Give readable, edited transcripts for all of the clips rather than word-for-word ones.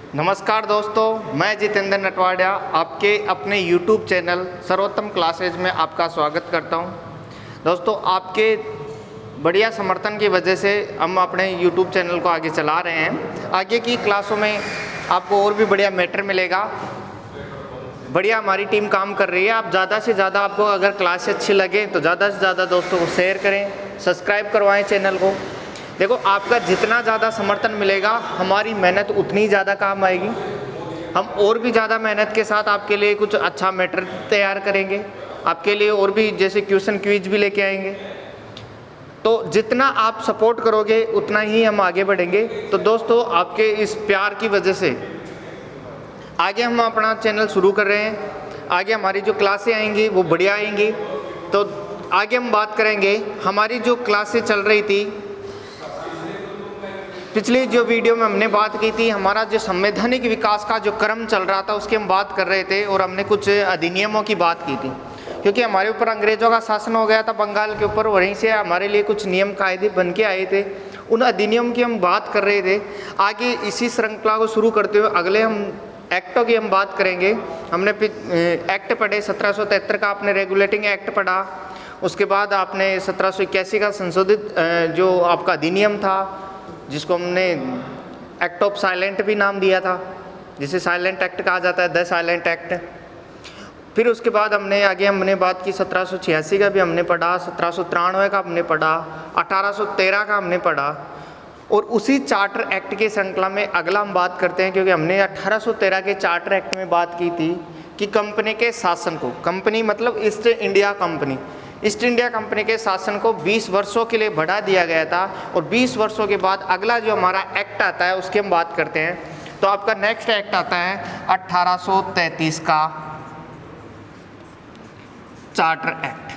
नमस्कार दोस्तों, मैं जितेंद्र नटवाड़िया आपके अपने YouTube चैनल सर्वोत्तम क्लासेज में आपका स्वागत करता हूं। दोस्तों, आपके बढ़िया समर्थन की वजह से हम अपने YouTube चैनल को आगे चला रहे हैं। आगे की क्लासों में आपको और भी बढ़िया मैटर मिलेगा। बढ़िया हमारी टीम काम कर रही है। आप ज़्यादा से ज़्यादा, आपको अगर क्लास अच्छी लगे तो ज़्यादा से ज़्यादा दोस्तों को शेयर करें, सब्सक्राइब करवाएं चैनल को। देखो, आपका जितना ज़्यादा समर्थन मिलेगा हमारी मेहनत उतनी ज़्यादा काम आएगी। हम और भी ज़्यादा मेहनत के साथ आपके लिए कुछ अच्छा मैटर तैयार करेंगे, आपके लिए और भी जैसे क्वेश्चन क्विज भी लेके आएंगे। तो जितना आप सपोर्ट करोगे उतना ही हम आगे बढ़ेंगे। तो दोस्तों, आपके इस प्यार की वजह से आगे हम अपना चैनल शुरू कर रहे हैं। आगे हमारी जो क्लासें आएंगी वो बढ़िया आएंगी। तो आगे हम बात करेंगे हमारी जो क्लासें चल रही थी, पिछली जो वीडियो में हमने बात की थी, हमारा जो संवैधानिक विकास का जो क्रम चल रहा था उसकी हम बात कर रहे थे और हमने कुछ अधिनियमों की बात की थी। क्योंकि हमारे ऊपर अंग्रेज़ों का शासन हो गया था बंगाल के ऊपर, वहीं से हमारे लिए कुछ नियम कायदे बन के आए थे। उन अधिनियम की हम बात कर रहे थे। आगे इसी श्रृंखला को शुरू करते हुए अगले हम एक्टों की हम बात करेंगे। हमने एक्ट पढ़े 1773 का, आपने रेगुलेटिंग एक्ट पढ़ा। उसके बाद आपने 1781 का संशोधित जो आपका अधिनियम था, जिसको हमने एक्ट ऑफ साइलेंट भी नाम दिया था, जिसे साइलेंट एक्ट कहा जाता है, द साइलेंट एक्ट। फिर उसके बाद हमने बात की 1786 का भी हमने पढ़ा, 1793 का हमने पढ़ा, 1813 का हमने पढ़ा। और उसी चार्टर एक्ट के श्रृंखला में अगला हम बात करते हैं, क्योंकि हमने 1813 के चार्टर एक्ट में बात की थी कि कंपनी के शासन को, कंपनी मतलब east India company, east India company के शासन को 20 वर्षों के लिए बढ़ा दिया गया था। और 20 वर्षों के बाद अगला जो हमारा एक्ट आता है उसकी हम बात करते हैं। तो आपका नेक्स्ट एक्ट आता है 1833 का चार्टर एक्ट,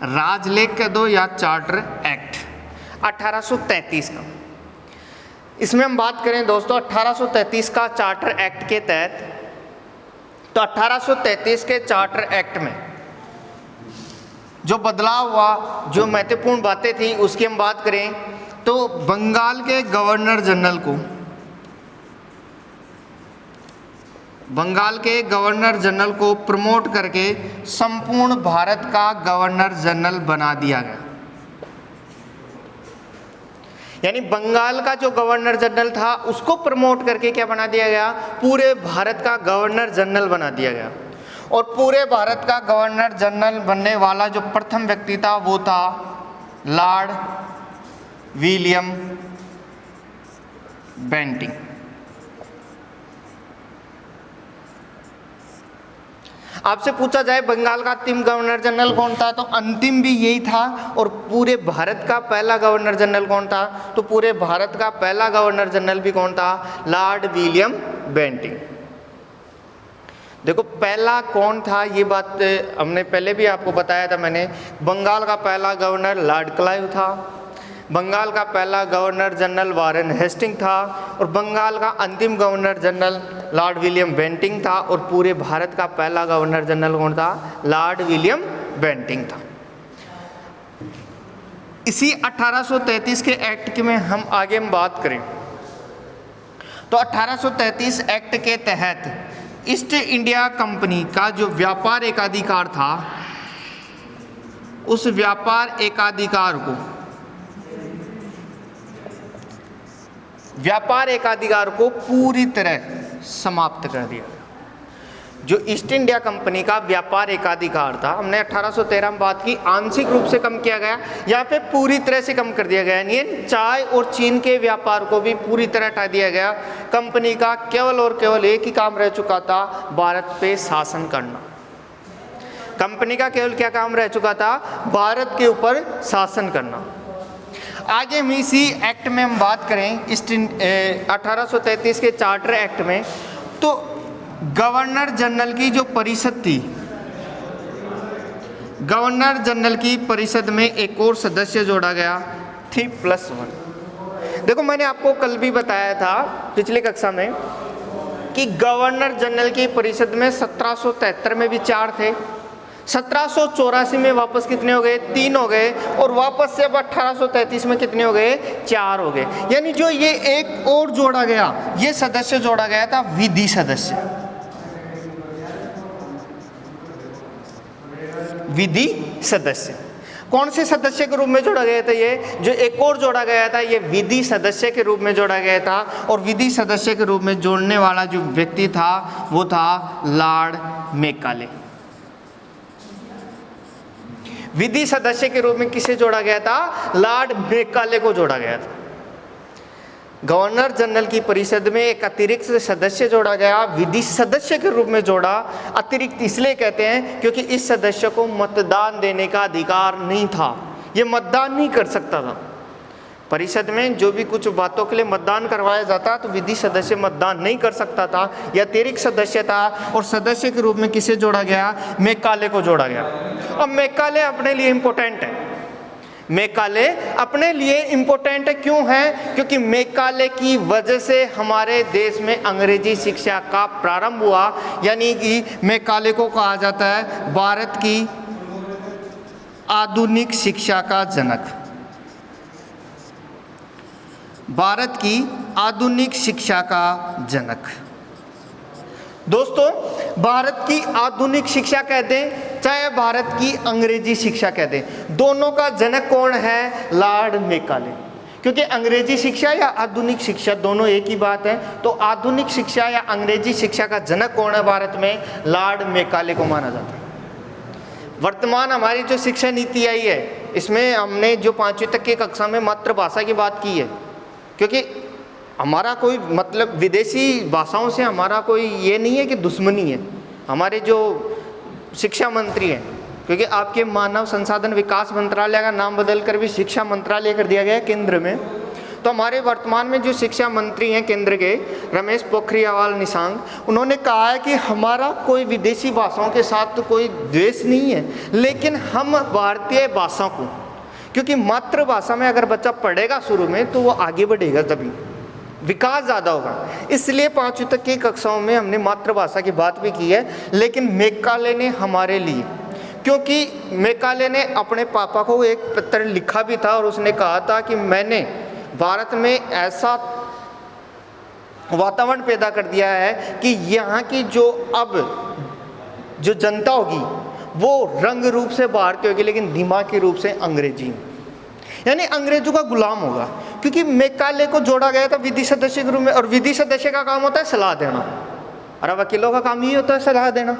राजलेख कह दो या चार्टर एक्ट 1833 का। इसमें हम बात करें दोस्तों 1833 का चार्टर एक्ट के तहत, तो 1833 के चार्टर एक्ट में जो बदलाव हुआ, जो महत्वपूर्ण बातें थी उसकी हम बात करें तो बंगाल के गवर्नर जनरल को प्रमोट करके संपूर्ण भारत का गवर्नर जनरल बना दिया गया। यानी बंगाल का जो गवर्नर जनरल था उसको प्रमोट करके क्या बना दिया गया, पूरे भारत का गवर्नर जनरल बना दिया गया। और पूरे भारत का गवर्नर जनरल बनने वाला जो प्रथम व्यक्ति था वो था लॉर्ड विलियम बेंटिंग। आपसे पूछा जाए बंगाल का अंतिम गवर्नर जनरल कौन था, तो अंतिम भी यही था। और पूरे भारत का पहला गवर्नर जनरल कौन था, तो पूरे भारत का पहला गवर्नर जनरल भी कौन था, लॉर्ड विलियम बेंटिंग। देखो, पहला कौन था ये बात हमने पहले भी आपको बताया था मैंने। बंगाल का पहला गवर्नर लॉर्ड क्लाइव था, बंगाल का पहला गवर्नर जनरल वारेन हेस्टिंग था, और बंगाल का अंतिम governor general Lord William Bentinck था। और पूरे भारत का पहला गवर्नर जनरल कौन था, लॉर्ड विलियम बेंटिंग था। इसी 1833 के एक्ट के में हम आगे बात करें तो 1833 एक्ट के तहत ईस्ट इंडिया कंपनी का जो व्यापार एकाधिकार था, उस व्यापार एकाधिकार को पूरी तरह समाप्त कर दिया गया। जो ईस्ट इंडिया कंपनी का व्यापार एकाधिकार था, हमने 1813 में बात की, आंशिक रूप से कम किया गया, यहाँ पे पूरी तरह से कम कर दिया गया। यानी चाय और चीन के व्यापार को भी पूरी तरह हटा दिया गया। कंपनी का केवल और केवल एक ही काम रह चुका था, भारत पे शासन करना। कंपनी का केवल क्या काम रह चुका था, भारत के ऊपर शासन करना। आगे हम इसी एक्ट में हम बात करें 1833 के चार्टर एक्ट में, तो गवर्नर जनरल की जो परिषद थी, गवर्नर जनरल की परिषद में एक और सदस्य जोड़ा गया, 3+1। देखो, मैंने आपको कल भी बताया था पिछली कक्षा में कि गवर्नर जनरल की परिषद में 1773 में भी 4 थे, 1784 में वापस कितने हो गए? 3 हो गए, और वापस से अब 1833 में कितने हो गए? 4 हो गए। यानी जो ये एक और जोड़ा गया, ये सदस्य जोड़ा गया था विधि सदस्य, विधि सदस्य। कौन से सदस्य के रूप में जोड़ा गया था? ये जो एक और जोड़ा गया था, ये विधि सदस्य के रूप में जोड़ा गया था। और विधि सदस्य के रूप में जोड़ने वाला जो व्यक्ति था वो था लॉर्ड मैकाले। विधि सदस्य के रूप में किसे जोड़ा गया था? लॉर्ड मैकाले को जोड़ा गया था। गवर्नर जनरल की परिषद में एक अतिरिक्त सदस्य जोड़ा गया, विधि सदस्य के रूप में जोड़ा। अतिरिक्त इसलिए कहते हैं क्योंकि इस सदस्य को मतदान देने का अधिकार नहीं था, ये मतदान नहीं कर सकता था। परिषद में जो भी कुछ बातों के लिए मतदान करवाया जाता तो विधि सदस्य मतदान नहीं कर सकता था, यह अतिरिक्त सदस्य था। और सदस्य के रूप में किसे जोड़ा गया? मैकाले को जोड़ा गया। अब मैकाले अपने लिए इम्पोर्टेंट है। मैकाले अपने लिए इम्पोर्टेंट है, क्यों है? क्योंकि मैकाले की वजह से हमारे देश में अंग्रेजी शिक्षा का प्रारंभ हुआ। यानी कि मैकाले को कहा जाता है भारत की आधुनिक शिक्षा का जनक, भारत की आधुनिक शिक्षा का जनक। दोस्तों, भारत की आधुनिक शिक्षा कह दें चाहे भारत की अंग्रेजी शिक्षा कह दें, दोनों का जनक कौन है? Lord Macaulay. क्योंकि अंग्रेजी शिक्षा या आधुनिक शिक्षा दोनों एक ही बात है। तो आधुनिक शिक्षा या अंग्रेजी शिक्षा का जनक कौन है भारत में? लॉर्ड मैकाले को माना जाता है। वर्तमान हमारी जो शिक्षा नीति आई है, इसमें हमने जो 5वीं तक की कक्षा में मातृभाषा की बात की है, क्योंकि हमारा कोई मतलब विदेशी भाषाओं से हमारा कोई ये नहीं है कि दुश्मनी है। हमारे जो शिक्षा मंत्री हैं, क्योंकि आपके मानव संसाधन विकास मंत्रालय का नाम बदलकर भी शिक्षा मंत्रालय कर दिया गया है केंद्र में, तो हमारे वर्तमान में जो शिक्षा मंत्री हैं केंद्र के, रमेश पोखरियाल निशंक, उन्होंने कहा है कि हमारा कोई विदेशी भाषाओं के साथ तो कोई द्वेष नहीं है, लेकिन हम भारतीय भाषा को, क्योंकि मातृभाषा में अगर बच्चा पढ़ेगा शुरू में तो वो आगे बढ़ेगा, तभी विकास ज़्यादा होगा। इसलिए 5वीं तक की कक्षाओं में हमने मातृभाषा की बात भी की है। लेकिन मैकाले ने हमारे लिए, क्योंकि मैकाले ने अपने पापा को एक पत्र लिखा भी था और उसने कहा था कि मैंने भारत में ऐसा वातावरण पैदा कर दिया है कि यहाँ की जो जनता होगी वो रंग रूप से भारतीय होगी, लेकिन दिमागी रूप से अंग्रेजी, यानी अंग्रेजों का गुलाम होगा। क्योंकि मैकाले को जोड़ा गया था विधि सदस्य के रूप में, और विधि सदस्य का काम होता है सलाह देना। अरे वकीलों का काम ही होता है सलाह देना,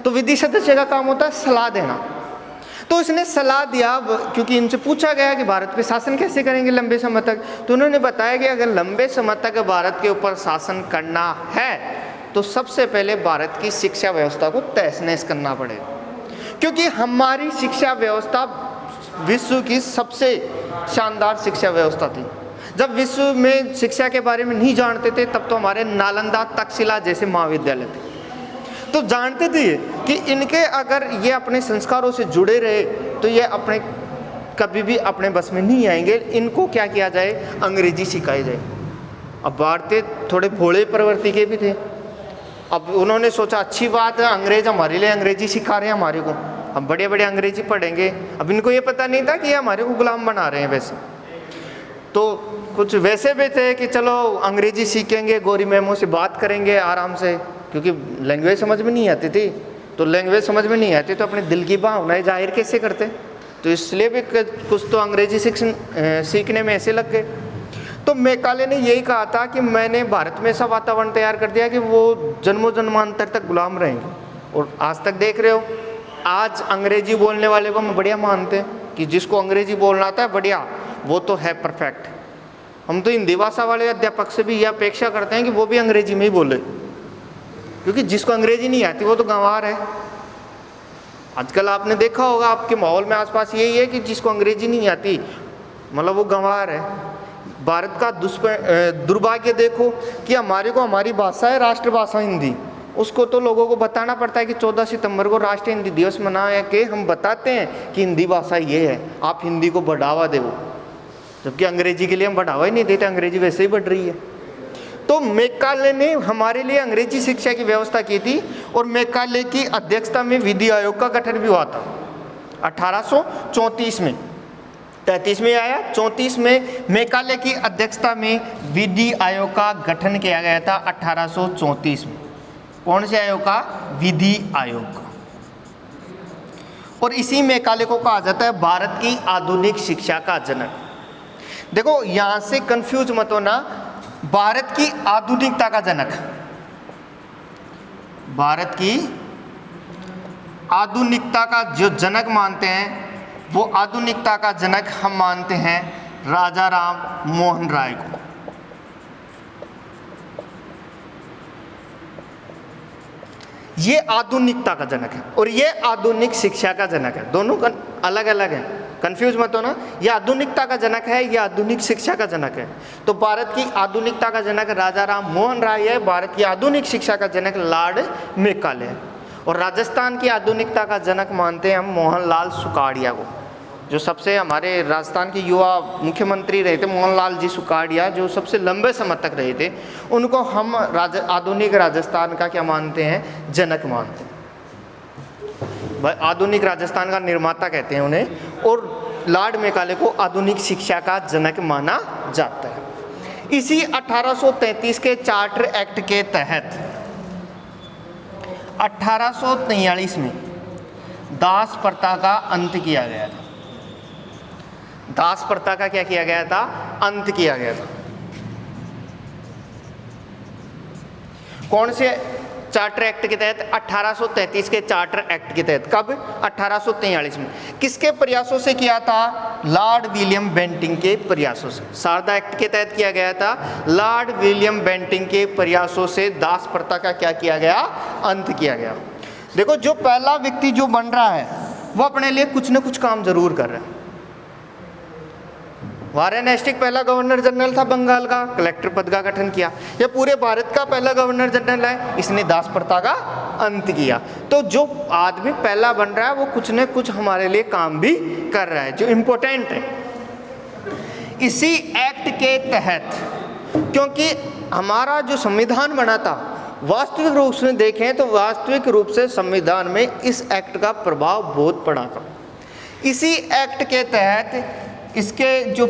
तो विधि सदस्य का काम होता है सलाह देना। तो इसने सलाह दिया, क्योंकि इनसे पूछा गया कि भारत पे शासन कैसे करेंगे लंबे समय तक, तो उन्होंने बताया कि अगर लंबे समय तक भारत के ऊपर शासन करना है तो सबसे पहले भारत की शिक्षा व्यवस्था को तहस नहस करना पड़ेगा। क्योंकि हमारी शिक्षा व्यवस्था विश्व की सबसे शानदार शिक्षा व्यवस्था थी। जब विश्व में शिक्षा के बारे में नहीं जानते थे तब तो हमारे नालंदा, तक्षशिला जैसे महाविद्यालय थे, तो जानते थे कि इनके अगर ये अपने संस्कारों से जुड़े रहे तो ये अपने कभी भी अपने बस में नहीं आएंगे। इनको क्या किया जाए? अंग्रेजी सिखाई जाए। अब भारतीय थोड़े भोले प्रवृत्ति के भी थे। अब उन्होंने सोचा अच्छी बात है, अंग्रेज हमारे लिए अंग्रेजी सिखा रहे हैं हमारे को, हम बढ़िया बढ़िया अंग्रेजी पढ़ेंगे। अब इनको ये पता नहीं था कि ये हमारे को गुलाम बना रहे हैं। वैसे तो कुछ वैसे भी थे कि चलो अंग्रेजी सीखेंगे, गोरी मैमों से बात करेंगे आराम से, क्योंकि लैंग्वेज समझ में नहीं आती थी। तो लैंग्वेज समझ में नहीं आती तो अपने दिल की भावनाएं जाहिर कैसे करते? तो इसलिए भी कुछ तो अंग्रेजी सीखने में ऐसे लग गए। तो मैकाले ने यही कहा था कि मैंने भारत में ऐसा वातावरण तैयार कर दिया कि वो जन्मों जन्मांतर तक गुलाम रहेंगे। और आज तक देख रहे हो, आज अंग्रेजी बोलने वाले को हम बढ़िया मानते हैं कि जिसको अंग्रेजी बोलना आता है बढ़िया, वो तो है परफेक्ट। हम तो हिंदी भाषा वाले अध्यापक से भी यह अपेक्षा करते हैं कि वो भी अंग्रेजी में ही बोले, क्योंकि जिसको अंग्रेजी नहीं आती वो तो गंवार है। आजकल आपने देखा होगा आपके माहौल में आसपास यही है कि जिसको अंग्रेजी नहीं आती मतलब वो गंवार है। भारत का दुर्भाग्य देखो कि हमारे को हमारी भाषा है राष्ट्रभाषा हिंदी, उसको तो लोगों को बताना पड़ता है कि 14 सितंबर को राष्ट्रीय हिंदी दिवस मनाया कि हम बताते हैं कि हिंदी भाषा ये है, आप हिंदी को बढ़ावा दो, जबकि अंग्रेजी के लिए हम बढ़ावा ही नहीं देते, अंग्रेजी वैसे ही बढ़ रही है। तो मेकाले ने हमारे लिए अंग्रेजी शिक्षा की व्यवस्था की थी और मेकाले की अध्यक्षता में विधि आयोग का गठन भी हुआ था 1834 में। 33 में आया, 34 में मेकाले की अध्यक्षता में विधि आयोग का गठन किया गया था 1834 में। कौन से आयोग का? विधि आयोग का। और इसी मेकाले को कहा जाता है भारत की आधुनिक शिक्षा का जनक। देखो यहां से कंफ्यूज मत होना, भारत की आधुनिकता का जनक, भारत की आधुनिकता का जो जनक मानते हैं वो आधुनिकता का जनक हम मानते हैं राजा राम मोहन राय को। ये आधुनिकता का जनक है और ये आधुनिक शिक्षा का जनक है, दोनों अलग अलग है, कंफ्यूज मत होना। ये आधुनिकता का जनक है, ये आधुनिक शिक्षा का जनक है। तो भारत की आधुनिकता का जनक राजा राम मोहन राय है, भारत की आधुनिक शिक्षा का जनक लॉर्ड मेकाले है। और राजस्थान की आधुनिकता का जनक मानते हैं हम मोहनलाल सुखाड़िया को, जो सबसे हमारे राजस्थान के युवा मुख्यमंत्री रहे थे मोहनलाल जी सुखाड़िया, जो सबसे लंबे समय तक रहे थे, उनको हम आधुनिक राजस्थान का क्या मानते हैं? जनक मानते हैं। आधुनिक राजस्थान का निर्माता कहते हैं उन्हें। और लॉर्ड मेकाले को आधुनिक शिक्षा का जनक माना जाता है। इसी 1833 के चार्टर एक्ट के तहत 1843 में दास प्रथा का अंत किया गया था। दास प्रथा का क्या किया गया था? अंत किया गया था। कौन से चार्टर एक्ट के तहत? 1833 के चार्टर एक्ट के तहत। कब? 1843 में। किसके प्रयासों से किया था? लॉर्ड विलियम बेंटिंक के प्रयासों से। शारदा एक्ट के तहत किया गया था। लॉर्ड विलियम बेंटिंक के प्रयासों से दास प्रथा का क्या किया गया? अंत किया गया। देखो जो पहला व्यक्ति जो बन रहा है वो अपने लिए कुछ न कुछ काम जरूर कर रहा है। वारेन हेस्टिंग्स पहला गवर्नर जनरल था बंगाल का, कलेक्टर पद का गठन किया। यह पूरे भारत का पहला गवर्नर जनरल है, इसने दास प्रथा का अंत किया। तो जो आदमी पहला बन रहा है वो कुछ न कुछ हमारे लिए काम भी कर रहा है, जो इम्पोर्टेंट है। इसी एक्ट के तहत, क्योंकि हमारा जो संविधान बना था वास्तविक रूप से देखें तो वास्तविक रूप से संविधान में इस एक्ट का प्रभाव बहुत पड़ा था। इसी एक्ट के तहत इसके जो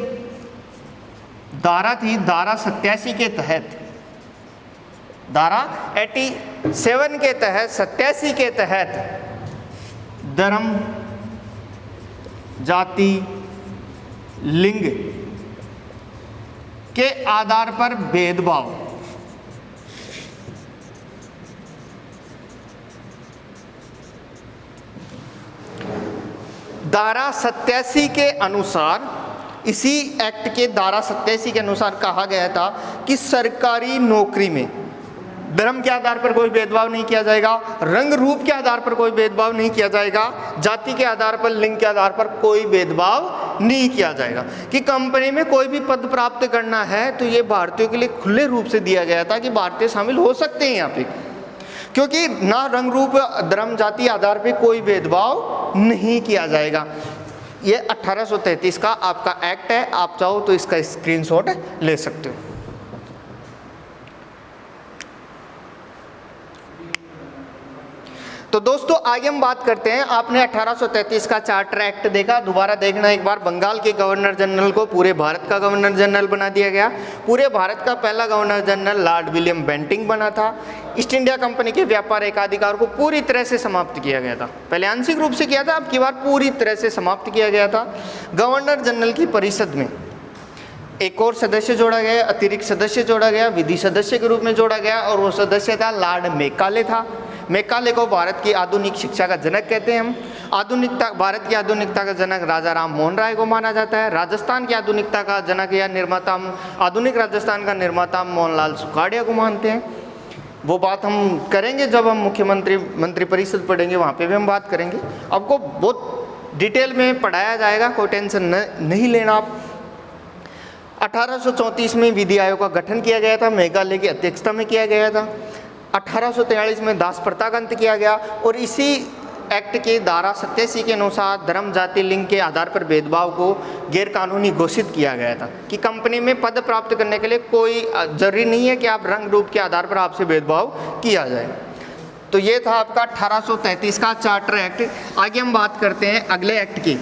धारा थी, धारा 87 के तहत, धारा 87 के तहत, 87 के तहत धर्म, जाति, लिंग के आधार पर भेदभाव धारा 87 के अनुसार, इसी एक्ट के धारा 87 के अनुसार कहा गया था कि सरकारी नौकरी में धर्म के आधार पर कोई भेदभाव नहीं किया जाएगा, रंग रूप के आधार पर कोई भेदभाव नहीं किया जाएगा, जाति के आधार पर, लिंग के आधार पर कोई भेदभाव नहीं किया जाएगा। कि कंपनी में कोई भी पद प्राप्त करना है तो ये भारतीयों के लिए खुले रूप से दिया गया था कि भारतीय शामिल हो सकते हैं यहाँ पे, क्योंकि ना रंग रूप, धर्म, जाति आधार पे कोई भेदभाव नहीं किया जाएगा। ये 1833 का आपका एक्ट है, आप चाहो तो इसका स्क्रीनशॉट ले सकते हो। तो दोस्तों आगे हम बात करते हैं, आपने 1833 का चार्टर एक्ट देखा, दोबारा देखना एक बार। बंगाल के गवर्नर जनरल को पूरे भारत का गवर्नर जनरल बना दिया गया। पूरे भारत का पहला governor general Lord William Bentinck बना था। ईस्ट इंडिया कंपनी के व्यापार एकाधिकार को पूरी तरह से समाप्त किया गया था। पहले आंशिक रूप से किया था, अब की बार पूरी तरह से समाप्त किया गया था। गवर्नर जनरल की परिषद में एक और सदस्य जोड़ा गया, अतिरिक्त सदस्य जोड़ा गया, विधि सदस्य के रूप में जोड़ा गया, और वो सदस्य था लॉर्ड मेकाले था। मेकाले को भारत की आधुनिक शिक्षा का जनक कहते हैं हम। आधुनिकता, भारत की आधुनिकता का जनक राजा राम मोहन राय को माना जाता है। राजस्थान की आधुनिकता का जनक या निर्माता, आधुनिक राजस्थान का निर्माता मोहनलाल सुखाड़िया को मानते हैं। वो बात हम करेंगे जब हम मंत्रिपरिषद पढ़ेंगे, वहाँ पे भी हम बात करेंगे। आपको बहुत डिटेल में पढ़ाया जाएगा, कोई टेंशन नहीं लेना आप। 1834 में विधि आयोग का गठन किया गया था, मेघालय की अध्यक्षता में किया गया था। 1843 में दास प्रथा का अंत किया गया, और इसी एक्ट के धारा 87 के अनुसार धर्म, जाति, लिंग के आधार पर भेदभाव को गैरकानूनी घोषित किया गया था कि कंपनी में पद प्राप्त करने के लिए कोई जरूरी नहीं है कि आप रंग रूप के आधार पर आपसे भेदभाव किया जाए। तो ये था आपका 1833 का चार्टर एक्ट। आगे हम बात करते हैं अगले एक्ट की।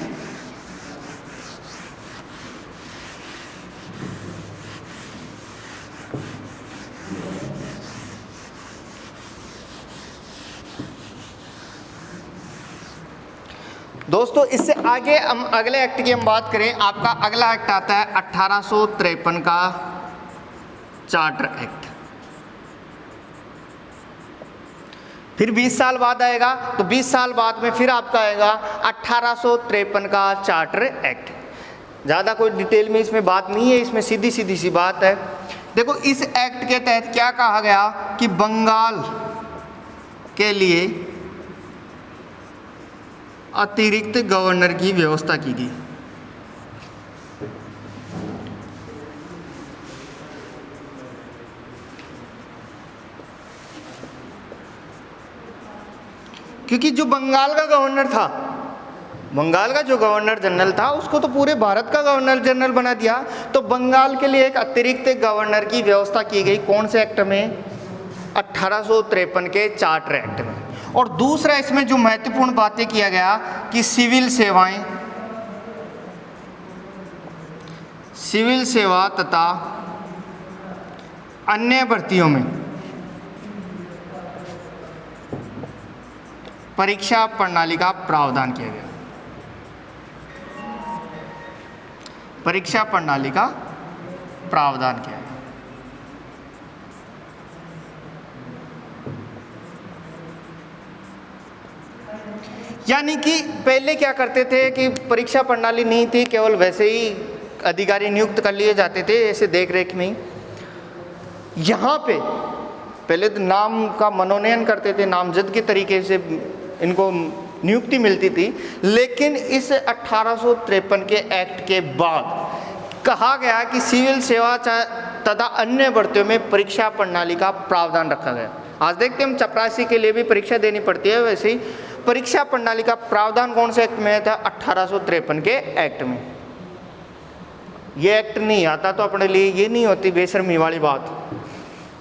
दोस्तों इससे आगे हम अगले एक्ट की हम बात करें, आपका अगला एक्ट आता है 1853 का चार्टर एक्ट। फिर 20 साल बाद आएगा, तो 20 साल बाद में फिर आपका आएगा 1853 का चार्टर एक्ट। ज़्यादा कोई डिटेल में इसमें बात नहीं है, इसमें सीधी सीधी सी बात है। देखो इस एक्ट के तहत क्या कहा गया कि बंगाल के लिए अतिरिक्त गवर्नर की व्यवस्था की गई। क्योंकि जो बंगाल का गवर्नर था, बंगाल का जो गवर्नर जनरल था उसको तो पूरे भारत का गवर्नर जनरल बना दिया, तो बंगाल के लिए एक अतिरिक्त गवर्नर की व्यवस्था की गई। कौन से एक्ट में? 1853 के चार्टर एक्ट में। और दूसरा इसमें जो महत्वपूर्ण बातें किया गया कि सिविल सेवाएं, सिविल सेवा तथा अन्य भर्तियों में परीक्षा प्रणाली का प्रावधान किया गया। परीक्षा प्रणाली का प्रावधान किया गया। यानी कि पहले क्या करते थे कि परीक्षा प्रणाली नहीं थी, केवल वैसे ही अधिकारी नियुक्त कर लिए जाते थे ऐसे देख रेख में। यहाँ पे पहले तो नाम का मनोनयन करते थे, नामजद के तरीके से इनको नियुक्ति मिलती थी। लेकिन इस 1853 के एक्ट के बाद कहा गया कि सिविल सेवा तथा अन्य भर्तियों में परीक्षा प्रणाली का प्रावधान रखा गया। आज देखते हैं हम चपरासी के लिए भी परीक्षा देनी पड़ती है, वैसे ही परीक्षा प्रणाली का प्रावधान कौन से एक्ट में था? 1853 के एक्ट में। ये एक्ट नहीं आता तो अपने लिए ये नहीं होती बेशर्मी वाली बात।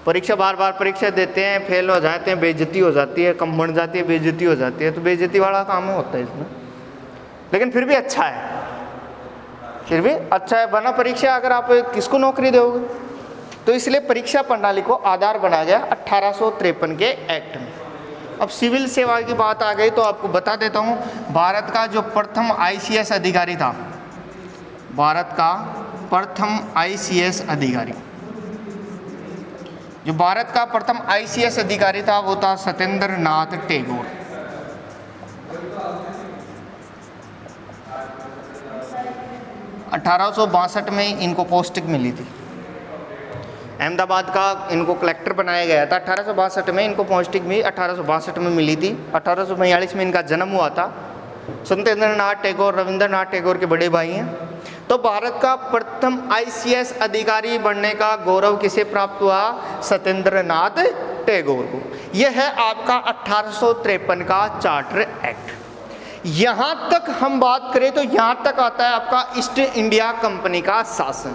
परीक्षा बार बार परीक्षा देते हैं, फेल हो जाते हैं, बेइज्जती हो जाती है, कम बढ़ जाती है, बेइज्जती हो जाती है, तो बेइज्जती वाला काम होता है इसमें। लेकिन फिर भी अच्छा है, फिर भी अच्छा है, वरना परीक्षा अगर आप किसको नौकरी दोगे? तो इसलिए परीक्षा प्रणाली को आधार बनाया गया 1853 के एक्ट में। अब सिविल सेवा की बात आ गई तो आपको बता देता हूँ, भारत का जो प्रथम ICS अधिकारी था, भारत का प्रथम ICS अधिकारी, जो भारत का प्रथम ICS अधिकारी था वो था सत्येंद्र नाथ टैगोर। (1862) में इनको पोस्टिंग मिली थी। अहमदाबाद का इनको कलेक्टर बनाया गया था। 1862 में इनको पोस्टिंग भी 1862 में मिली थी। 1842 में इनका जन्म हुआ था। सत्येंद्र नाथ टैगोर रविंद्रनाथ टैगोर के बड़े भाई हैं। तो भारत का प्रथम ICS अधिकारी बनने का गौरव किसे प्राप्त हुआ? सत्येंद्र नाथ टैगोर को। यह है आपका 1853 का चार्टर एक्ट। यहाँ तक हम बात करें तो यहाँ तक आता है आपका ईस्ट इंडिया कंपनी का शासन।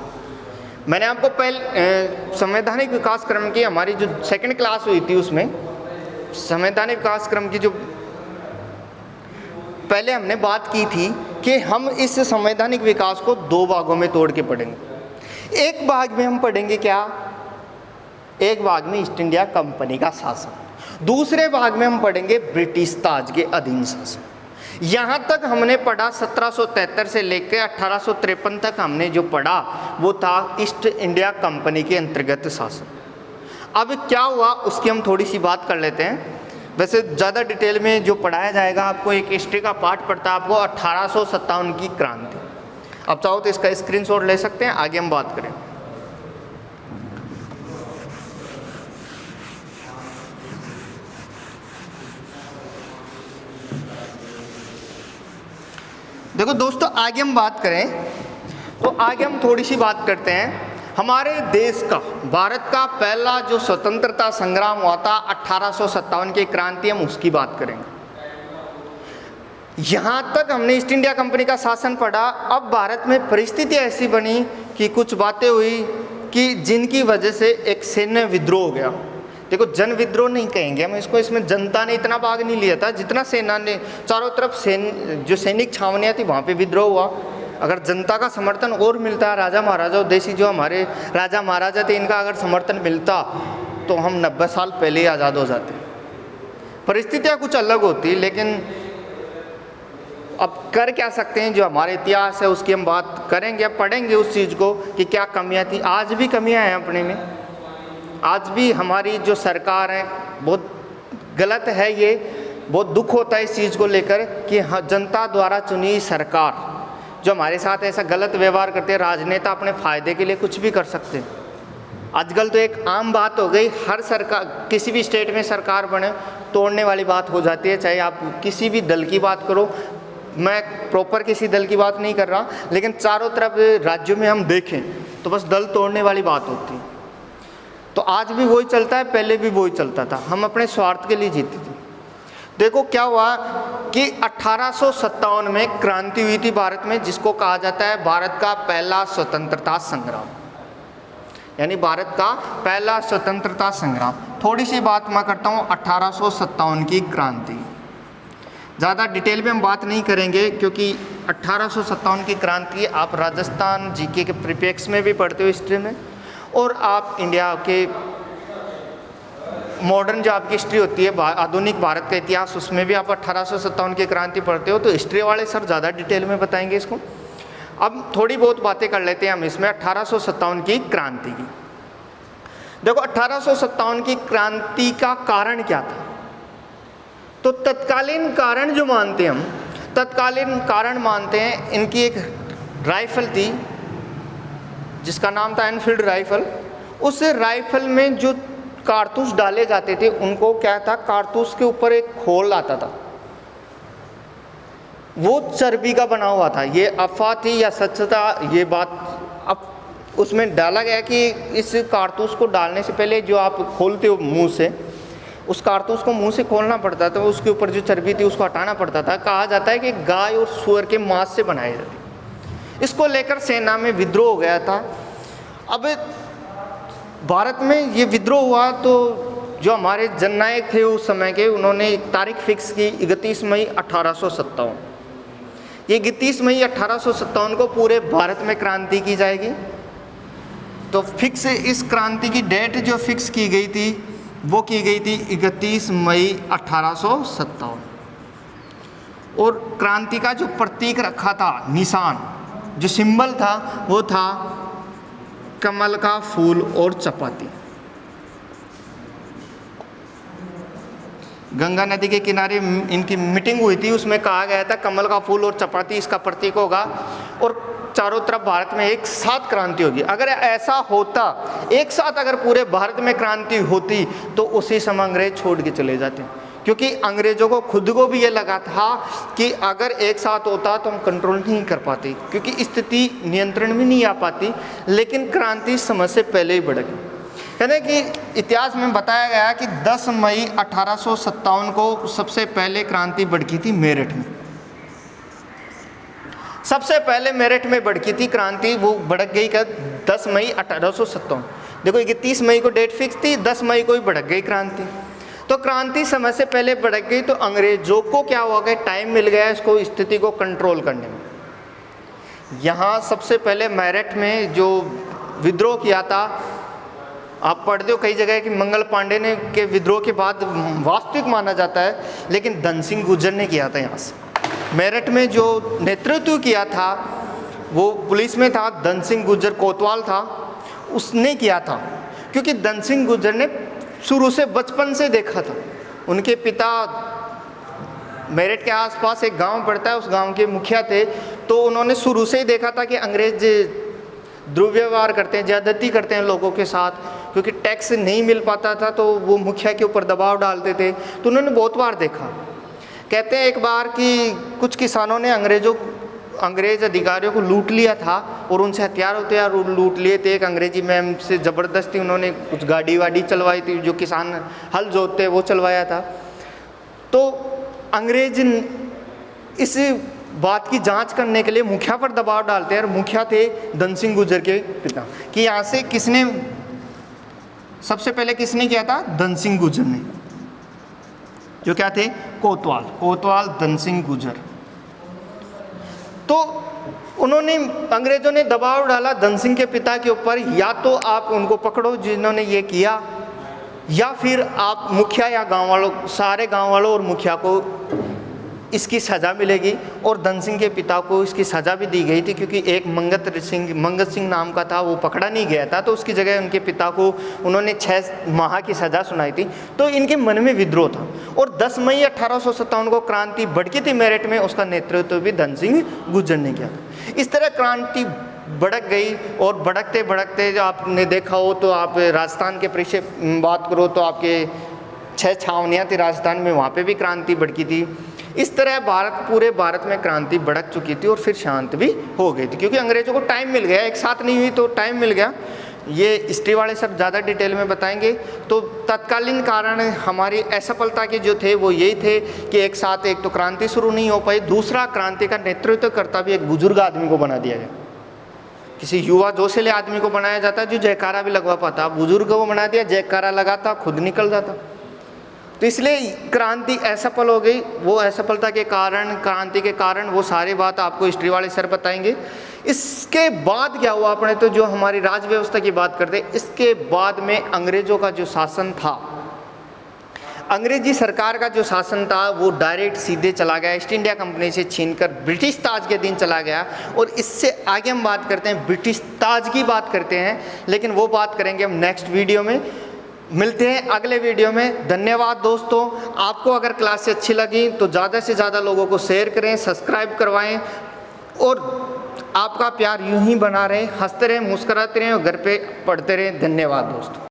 मैंने आपको पहले संवैधानिक विकास क्रम की हमारी जो सेकंड क्लास हुई थी उसमें संवैधानिक विकास क्रम की जो पहले हमने बात की थी कि हम इस संवैधानिक विकास को दो भागों में तोड़ के पढ़ेंगे। एक भाग में हम पढ़ेंगे क्या? एक भाग में ईस्ट इंडिया कंपनी का शासन, दूसरे भाग में हम पढ़ेंगे ब्रिटिश ताज के अधीन शासन। यहाँ तक हमने पढ़ा 1773 से लेकर 1853 तक हमने जो पढ़ा वो था ईस्ट इंडिया कंपनी के अंतर्गत शासन। अब क्या हुआ उसकी हम थोड़ी सी बात कर लेते हैं। वैसे ज़्यादा डिटेल में जो पढ़ाया जाएगा आपको एक हिस्ट्री का पार्ट पड़ता है आपको 1857 की क्रांति। अब चाहो तो इसका स्क्रीनशॉट ले सकते हैं, आगे हम बात करें। देखो दोस्तों, आगे हम बात करें तो आगे हम थोड़ी सी बात करते हैं हमारे देश का, भारत का पहला जो स्वतंत्रता संग्राम हुआ था 1857 की क्रांति, हम उसकी बात करेंगे। यहाँ तक हमने ईस्ट इंडिया कंपनी का शासन पढ़ा। अब भारत में परिस्थिति ऐसी बनी कि कुछ बातें हुई कि जिनकी वजह से एक सैन्य विद्रोह हो गया। देखो, जन विद्रोह नहीं कहेंगे हम इसको, इसमें जनता ने इतना भाग नहीं लिया था जितना सेना ने, चारों तरफ जो सैनिक छावनियाँ थी वहाँ पे विद्रोह हुआ। अगर जनता का समर्थन और मिलता, राजा महाराजा उद्देश्य जो हमारे राजा महाराजा थे, इनका अगर समर्थन मिलता तो हम 90 साल पहले ही आज़ाद हो जाते। परिस्थितियाँ कुछ अलग होती, लेकिन अब कर क्या सकते हैं, जो हमारे इतिहास है उसकी हम बात करेंगे, अब पढ़ेंगे उस चीज़ को कि क्या कमियां थी। आज भी कमियां हैं अपने में, आज भी हमारी जो सरकार है बहुत गलत है। ये बहुत दुख होता है इस चीज़ को लेकर कि जनता द्वारा चुनी सरकार जो हमारे साथ ऐसा गलत व्यवहार करते हैं। राजनेता अपने फ़ायदे के लिए कुछ भी कर सकते हैं। आजकल तो एक आम बात हो गई, हर सरकार, किसी भी स्टेट में सरकार बने तोड़ने वाली बात हो जाती है। चाहे आप किसी भी दल की बात करो, मैं प्रॉपर किसी दल की बात नहीं कर रहा, लेकिन चारों तरफ राज्यों में हम देखें तो बस दल तोड़ने वाली बात होती है। तो आज भी वही चलता है, पहले भी वही चलता था। हम अपने स्वार्थ के लिए जीते थे। देखो क्या हुआ कि 1857 में क्रांति हुई थी भारत में, जिसको कहा जाता है भारत का पहला स्वतंत्रता संग्राम, यानी भारत का पहला स्वतंत्रता संग्राम। थोड़ी सी बात मैं करता हूँ 1857 की क्रांति। ज़्यादा डिटेल में हम बात नहीं करेंगे क्योंकि 1857 की क्रांति आप राजस्थान जीके के परिप्रेक्ष्य में भी पढ़ते हो हिस्ट्री में, और आप इंडिया के मॉडर्न जो आपकी हिस्ट्री होती है, आधुनिक भारत का इतिहास, उसमें भी आप 1857 की क्रांति पढ़ते हो। तो हिस्ट्री वाले सर ज़्यादा डिटेल में बताएंगे इसको। अब थोड़ी बहुत बातें कर लेते हैं हम इसमें 1857 की क्रांति की। देखो, 1857 की क्रांति का कारण क्या था? तो तत्कालीन कारण जो मानते हैं हम, तत्कालीन कारण मानते हैं, इनकी एक राइफल थी जिसका नाम था एनफील्ड राइफल। उस राइफल में जो कारतूस डाले जाते थे उनको क्या था, कारतूस के ऊपर एक खोल आता था, वो चर्बी का बना हुआ था। ये अफवाह थी या सच था ये बात, अब उसमें डाला गया कि इस कारतूस को डालने से पहले जो आप खोलते हो मुंह से, उस कारतूस को मुंह से खोलना पड़ता था, उसके ऊपर जो चर्बी थी उसको हटाना पड़ता था। कहा जाता है कि गाय और सूअर के मांस से बनाई जाती। इसको लेकर सेना में विद्रोह हो गया था। अब भारत में ये विद्रोह हुआ तो जो हमारे जननायक थे उस समय के, उन्होंने एक तारीख फिक्स की 31 मई 1857। ये 31 मई 1857 को पूरे भारत में क्रांति की जाएगी। तो फिक्स इस क्रांति की डेट जो फिक्स की गई थी वो की गई थी 31 मई 1857। और क्रांति का जो प्रतीक रखा था, निशान जो सिंबल था, वो था कमल का फूल और चपाती। गंगा नदी के किनारे इनकी मीटिंग हुई थी, उसमें कहा गया था कमल का फूल और चपाती इसका प्रतीक होगा और चारों तरफ भारत में एक साथ क्रांति होगी। अगर ऐसा होता, एक साथ अगर पूरे भारत में क्रांति होती तो उसी समय अंग्रेज छोड़ के चले जाते, क्योंकि अंग्रेजों को खुद को भी ये लगा था कि अगर एक साथ होता तो हम कंट्रोल नहीं कर पाते, क्योंकि स्थिति नियंत्रण में नहीं आ पाती। लेकिन क्रांति समय से पहले ही बढ़ गई। कहते हैं कि इतिहास में बताया गया कि 10 मई 1857 को सबसे पहले क्रांति भड़की थी मेरठ में। सबसे पहले मेरठ में भड़की थी क्रांति, वो भड़क गई क्या 10 मई 1857। देखो 31 मई को डेट फिक्स थी, 10 मई को ही भड़क गई क्रांति। तो क्रांति समय से पहले भड़क गई तो अंग्रेजों को क्या हुआ गया, टाइम मिल गया इसको स्थिति को कंट्रोल करने में। यहाँ सबसे पहले मेरठ में जो विद्रोह किया था, आप पढ़ते हो कई जगह कि मंगल पांडे ने के विद्रोह के बाद वास्तविक माना जाता है, लेकिन धन सिंह गुर्जर ने किया था। यहाँ से मेरठ में जो नेतृत्व किया था वो पुलिस में था, धन सिंह गुर्जर कोतवाल था, उसने किया था। क्योंकि धन सिंह गुर्जर ने शुरू से बचपन से देखा था, उनके पिता मेरठ के आसपास एक गांव पड़ता है, उस गांव के मुखिया थे, तो उन्होंने शुरू से ही देखा था कि अंग्रेज दुर्व्यवहार करते हैं, ज़्यादती करते हैं लोगों के साथ, क्योंकि टैक्स नहीं मिल पाता था तो वो मुखिया के ऊपर दबाव डालते थे। तो उन्होंने बहुत बार देखा। कहते हैं एक बार कि कुछ किसानों ने अंग्रेज अधिकारियों को लूट लिया था और उनसे हथियार लूट लिए थे। एक अंग्रेजी मैम से ज़बरदस्ती उन्होंने कुछ गाड़ी वाड़ी चलवाई थी, जो किसान हल जोतते वो चलवाया था। तो अंग्रेज इस बात की जांच करने के लिए मुखिया पर दबाव डालते हैं, और मुखिया थे धन सिंह गुर्जर के पिता, कि यहाँ से किसने सबसे पहले किसने किया था? धन सिंह गुर्जर ने, जो क्या थे? कोतवाल धन सिंह गुर्जर। तो उन्होंने, अंग्रेजों ने दबाव डाला धन सिंह के पिता के ऊपर, या तो आप उनको पकड़ो जिन्होंने ये किया, या फिर आप मुखिया या गांव वालों, सारे गांव वालों और मुखिया को इसकी सज़ा मिलेगी। और धन सिंह के पिता को इसकी सज़ा भी दी गई थी, क्योंकि एक मंगत सिंह नाम का था, वो पकड़ा नहीं गया था, तो उसकी जगह उनके पिता को उन्होंने 6 माह की सज़ा सुनाई थी। तो इनके मन में विद्रोह था, और 10 मई 1857 को क्रांति भड़की थी मेरठ में, उसका नेतृत्व भी धन सिंह गुर्जर ने किया था। इस तरह क्रांति भड़क गई, और भड़कते भड़कते जो आपने देखा हो, तो आप राजस्थान के परिचय बात करो तो आपके 6 छावनियाँ थी राजस्थान में, वहाँ पे भी क्रांति भड़की थी। इस तरह पूरे भारत में क्रांति भड़क चुकी थी, और फिर शांत भी हो गई थी, क्योंकि अंग्रेजों को टाइम मिल गया, एक साथ नहीं हुई तो टाइम मिल गया। ये हिस्ट्री वाले सब ज़्यादा डिटेल में बताएंगे। तो तत्कालीन कारण हमारी असफलता के जो थे वो यही थे कि एक साथ एक तो क्रांति शुरू नहीं हो पाई, दूसरा क्रांति का नेतृत्व करता भी एक बुजुर्ग आदमी को बना दिया गया। किसी युवा जोशीले आदमी को बनाया जाता जो जयकारा भी लगवा पाता, बुजुर्ग को बना दिया, जयकारा लगाता, खुद निकल जाता। तो इसलिए क्रांति असफल हो गई। वो असफलता के कारण, क्रांति के कारण, वो सारी बात आपको हिस्ट्री वाले सर बताएंगे। इसके बाद क्या हुआ, अपने तो जो हमारी राज व्यवस्था की बात करते, इसके बाद में अंग्रेजों का जो शासन था, अंग्रेजी सरकार का जो शासन था, वो डायरेक्ट सीधे चला गया, ईस्ट इंडिया कंपनी से छीनकर ब्रिटिश ताज के दिन चला गया। और इससे आगे हम बात करते हैं, ब्रिटिश ताज की बात करते हैं, लेकिन वो बात करेंगे हम नेक्स्ट वीडियो में। मिलते हैं अगले वीडियो में। धन्यवाद दोस्तों। आपको अगर क्लास अच्छी लगी तो ज़्यादा से ज़्यादा लोगों को शेयर करें, सब्सक्राइब करवाएं, और आपका प्यार यूं ही बना रहे, हंसते रहें, मुस्कुराते रहें, और घर पे पढ़ते रहें। धन्यवाद दोस्तों।